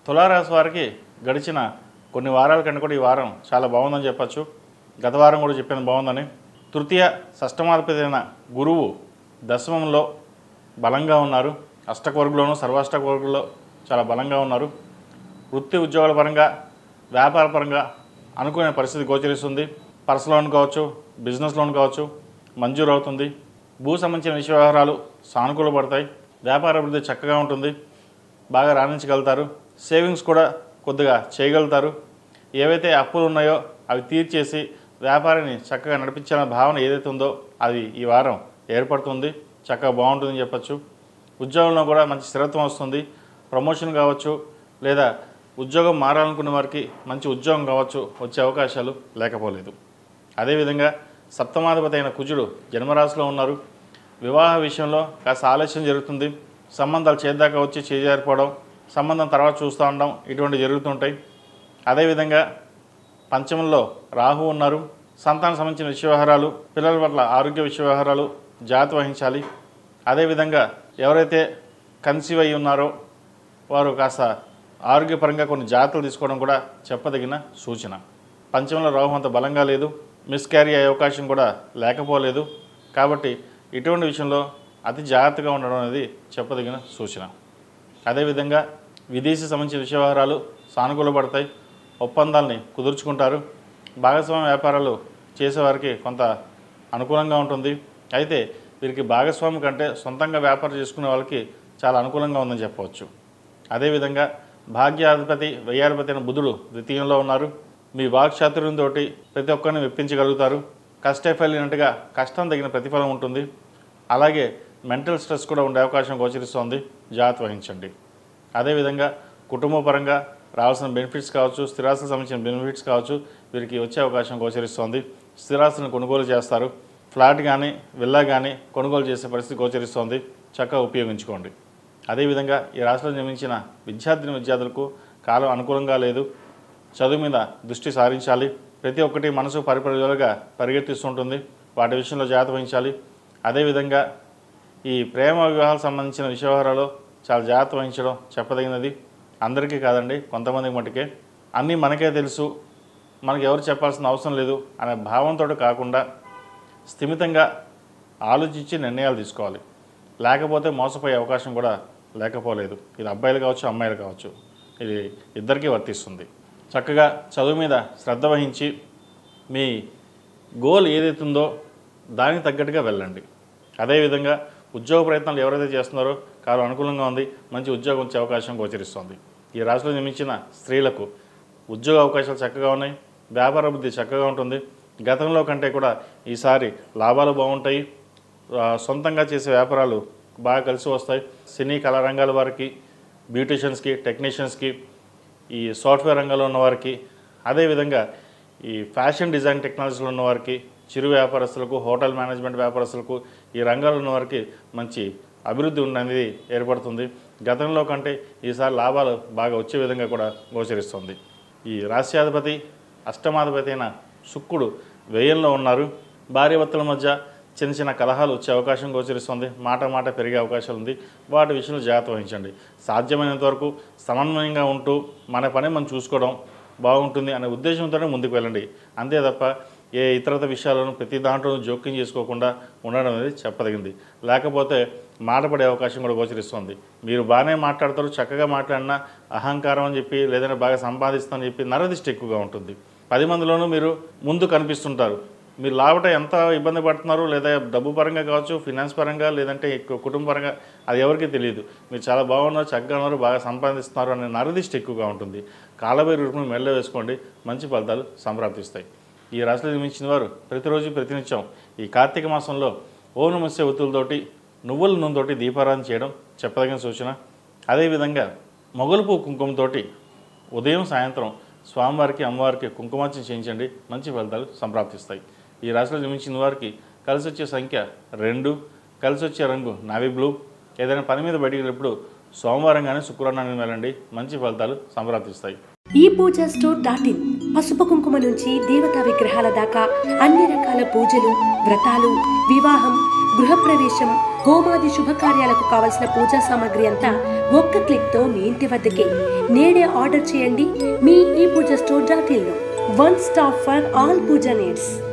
తులారాశి వారికి గడిచిన కొన్ని వారాల కంటే కూడా ఈ వారం చాలా బాగుందని చెప్పచ్చు. గత వారం కూడా చెప్పింది బాగుందని. తృతీయ షష్టమాధిపతి అయిన గురువు దశమంలో బలంగా ఉన్నారు. అష్టకవర్గులోనూ సర్వాష్టకవర్గుల్లో చాలా బలంగా ఉన్నారు. వృత్తి ఉద్యోగాల పరంగా వ్యాపార పరంగా అనుకునే పరిస్థితి గోచరిస్తుంది. పర్సనల్ లోన్ కావచ్చు, బిజినెస్ లోన్ కావచ్చు మంజూరు అవుతుంది. భూ సంబంధించిన విషయ వ్యవహారాలు సానుకూల పడతాయి. వ్యాపార అభివృద్ధి చక్కగా ఉంటుంది. బాగా రాణించగలుగుతారు. సేవింగ్స్ కూడా కొద్దిగా చేయగలుగుతారు. ఏవైతే అప్పులు ఉన్నాయో అవి తీర్చేసి వ్యాపారాన్ని చక్కగా నడిపించాలనే భావన ఏదైతే ఉందో అది ఈ వారం ఏర్పడుతుంది. చక్కగా బాగుంటుందని చెప్పచ్చు. ఉద్యోగంలో కూడా మంచి స్థిరత్వం వస్తుంది. ప్రమోషన్ కావచ్చు, లేదా ఉద్యోగం మారాలనుకున్న వారికి మంచి ఉద్యోగం కావచ్చు వచ్చే అవకాశాలు లేకపోలేదు. అదేవిధంగా సప్తమాధిపతి అయిన కుజుడు జన్మరాశిలో ఉన్నారు. వివాహ విషయంలో కాస్త ఆలస్యం జరుగుతుంది. సంబంధాలు చేద్దాకా వచ్చి చేజారిపోవడం, సంబంధం తర్వాత చూస్తూ ఉండడం ఇటువంటి జరుగుతుంటాయి. అదేవిధంగా పంచమంలో రాహు ఉన్నారు. సంతానం సంబంధించిన విషయ వ్యవహారాలు, పిల్లల పట్ల ఆరోగ్య విషయ వ్యవహారాలు జాగ్రత్త వహించాలి. అదేవిధంగా ఎవరైతే కన్సీవ్ అయి ఉన్నారో వారు కాస్త ఆరోగ్యపరంగా కొన్ని జాగ్రత్తలు తీసుకోవడం కూడా చెప్పదగిన సూచన. పంచమంలో రాహు అంత బలంగా లేదు. మిస్క్యారీ అయ్యే అవకాశం కూడా లేకపోలేదు. కాబట్టి ఇటువంటి విషయంలో అతి జాగ్రత్తగా ఉండడం అనేది చెప్పదగిన సూచన. అదేవిధంగా విదేశీ సంబంధించిన విషయ వ్యవహారాలు సానుకూలపడతాయి. ఒప్పందాలని కుదుర్చుకుంటారు. భాగస్వామ్య వ్యాపారాలు చేసేవారికి కొంత అనుకూలంగా ఉంటుంది. అయితే వీరికి భాగస్వామి కంటే సొంతంగా వ్యాపారం చేసుకునే వాళ్ళకి చాలా అనుకూలంగా ఉందని చెప్పవచ్చు. అదేవిధంగా భాగ్యాధిపతి వ్యయాధిపతి అయిన బుధుడు ద్వితీయంలో ఉన్నారు. మీ వాక్చాతుర్యంతో ప్రతి ఒక్కరిని మెప్పించగలుగుతారు. కష్టే ఫలినట్టుగా కష్టం తగిన ప్రతిఫలం ఉంటుంది. అలాగే మెంటల్ స్ట్రెస్ కూడా ఉండే అవకాశం గోచరిస్తోంది. జాగ్రత్త వహించండి. అదేవిధంగా కుటుంబ పరంగా రావాల్సిన బెనిఫిట్స్ కావచ్చు, స్థిరాస్తులకు సంబంధించిన బెనిఫిట్స్ కావచ్చు వీరికి వచ్చే అవకాశం గోచరిస్తోంది. స్థిరాస్తులను కొనుగోలు చేస్తారు. ఫ్లాట్ కానీ విల్లా కానీ కొనుగోలు చేసే పరిస్థితి గోచరిస్తోంది. చక్కగా ఉపయోగించుకోండి. అదేవిధంగా ఈ రాశిలో జన్మించిన విద్యార్థులకు కాలం అనుకూలంగా లేదు. చదువు మీద దృష్టి సారించాలి. ప్రతి ఒక్కటి మనసు పరిపరిలుగా పరిగెత్తిస్తుంటుంది. వాటి విషయంలో జాగ్రత్త వహించాలి. అదేవిధంగా ఈ ప్రేమ వివాహాలకు సంబంధించిన విషయ వ్యవహారాలు చాలా జాగ్రత్త వహించడం చెప్పదగినది. అందరికీ కాదండి, కొంతమందికి మటుకే. అన్నీ మనకే తెలుసు, మనకి ఎవరు చెప్పాల్సిన అవసరం లేదు అనే భావంతో కాకుండా స్థిమితంగా ఆలోచించి నిర్ణయాలు తీసుకోవాలి. లేకపోతే మోసపోయే అవకాశం కూడా లేకపోలేదు. ఇది అబ్బాయిలు కావచ్చు, అమ్మాయిలు కావచ్చు, ఇది ఇద్దరికీ వర్తిస్తుంది. చక్కగా చదువు మీద శ్రద్ధ వహించి మీ గోల్ ఏదైతుందో దానికి తగ్గట్టుగా వెళ్ళండి. అదేవిధంగా ఉద్యోగ ప్రయత్నాలు ఎవరైతే చేస్తున్నారో కాలం అనుకూలంగా ఉంది. మంచి ఉద్యోగం వచ్చే అవకాశం గోచరిస్తుంది. ఈ రాశిలో జన్మించిన స్త్రీలకు ఉద్యోగ అవకాశాలు చక్కగా ఉన్నాయి. వ్యాపార అభివృద్ధి చక్కగా ఉంటుంది. గతంలో కంటే కూడా ఈసారి లాభాలు బాగుంటాయి. సొంతంగా చేసే వ్యాపారాలు బాగా కలిసి వస్తాయి. సినీ కళా రంగాల వారికి, బ్యూటీషియన్స్కి, టెక్నీషియన్స్కి, ఈ సాఫ్ట్వేర్ రంగంలో ఉన్నవారికి, అదేవిధంగా ఈ ఫ్యాషన్ డిజైన్ టెక్నాలజీలో ఉన్నవారికి, చిరు వ్యాపారస్తులకు, హోటల్ మేనేజ్మెంట్ వ్యాపారస్తులకు, ఈ రంగాల్లో ఉన్నవారికి మంచి అభివృద్ధి అనేది ఏర్పడుతుంది. గతంలో కంటే ఈసారి లాభాలు బాగా వచ్చే విధంగా కూడా గోచరిస్తుంది. ఈ రాశ్యాధిపతి అష్టమాధిపతి అయిన శుక్రుడు వ్యయంలో ఉన్నారు. భార్యాభర్తల మధ్య చిన్న చిన్న కలహాలు వచ్చే అవకాశం గోచరిస్తుంది. మాట పెరిగే అవకాశాలు ఉంది. వాటి విషయంలో జాగ్రత్త వహించండి. సాధ్యమైనంత వరకు సమన్వయంగా ఉంటూ మన పని మనం చూసుకోవడం బాగుంటుంది అనే ఉద్దేశంతోనే ముందుకు వెళ్ళండి. అంతే తప్ప ఏ ఇతరత విషయాలను ప్రతి దాంట్లోనూ జోక్యం చేసుకోకుండా ఉండడం అనేది చెప్పదగింది. లేకపోతే మాటపడే అవకాశం కూడా గోచరిస్తుంది. మీరు బాగానే మాట్లాడతారు, చక్కగా మాట్లాడినా అహంకారం అని చెప్పి, లేదంటే బాగా సంపాదిస్తామని చెప్పి నరదిష్టి ఎక్కువగా ఉంటుంది. 10 మందిలోనూ మీరు ముందు కనిపిస్తుంటారు. మీరు లాభట ఎంత ఇబ్బంది పడుతున్నారు, లేదా డబ్బు పరంగా కావచ్చు, ఫినాన్స్ పరంగా, లేదంటే కుటుంబ పరంగా, అది ఎవరికీ తెలియదు. మీరు చాలా బాగున్నారు, చక్కగా ఉన్నారు, బాగా సంపాదిస్తున్నారు అనే నరదిష్టి ఎక్కువగా ఉంటుంది. కాలభైరవ రూపును మెల్ల వేసుకోండి, మంచి ఫలితాలు సంప్రాప్తిస్తాయి. ఈ రాశిలో జన్మించిన వారు ప్రతిరోజు ప్రతినిత్యం ఈ కార్తీక మాసంలో ఓం నమః శివాయ ఒత్తులతోటి, నువ్వుల నూనెతోటి దీపారాధన చేయడం చెప్పదగిన సూచన. అదేవిధంగా మొగలుపు కుంకుమతోటి ఉదయం సాయంత్రం స్వామివారికి, అమ్మవారికి కుంకుమార్చన చేయించండి, మంచి ఫలితాలు సంప్రాప్తిస్తాయి. ఈ రాశిలో జన్మించిన వారికి కలిసి వచ్చే సంఖ్య 2, కలిసి వచ్చే రంగు నావీ బ్లూ. ఏదైనా పని మీద బయటికి వెళ్ళినప్పుడు సోమవారం కానీ శుక్రవారం వెళ్ళండి, మంచి ఫలితాలు సంప్రాప్తిస్తాయి. ePoojaStore.in పసుపు కుంకుమ నుంచి దేవతా విగ్రహాల దాకా అన్ని రకాల పూజలు, వ్రతాలు, వివాహం, గృహప్రవేశం, హోమాది శుభకార్యాలకు కావలసిన పూజా సామాగ్రి అంతా ఒక్క క్లిక్తో మీ ఇంటి వద్దకే. నేడే ఆర్డర్ చేయండి మీ ePoojaStore.in లో. One stop for all puja needs.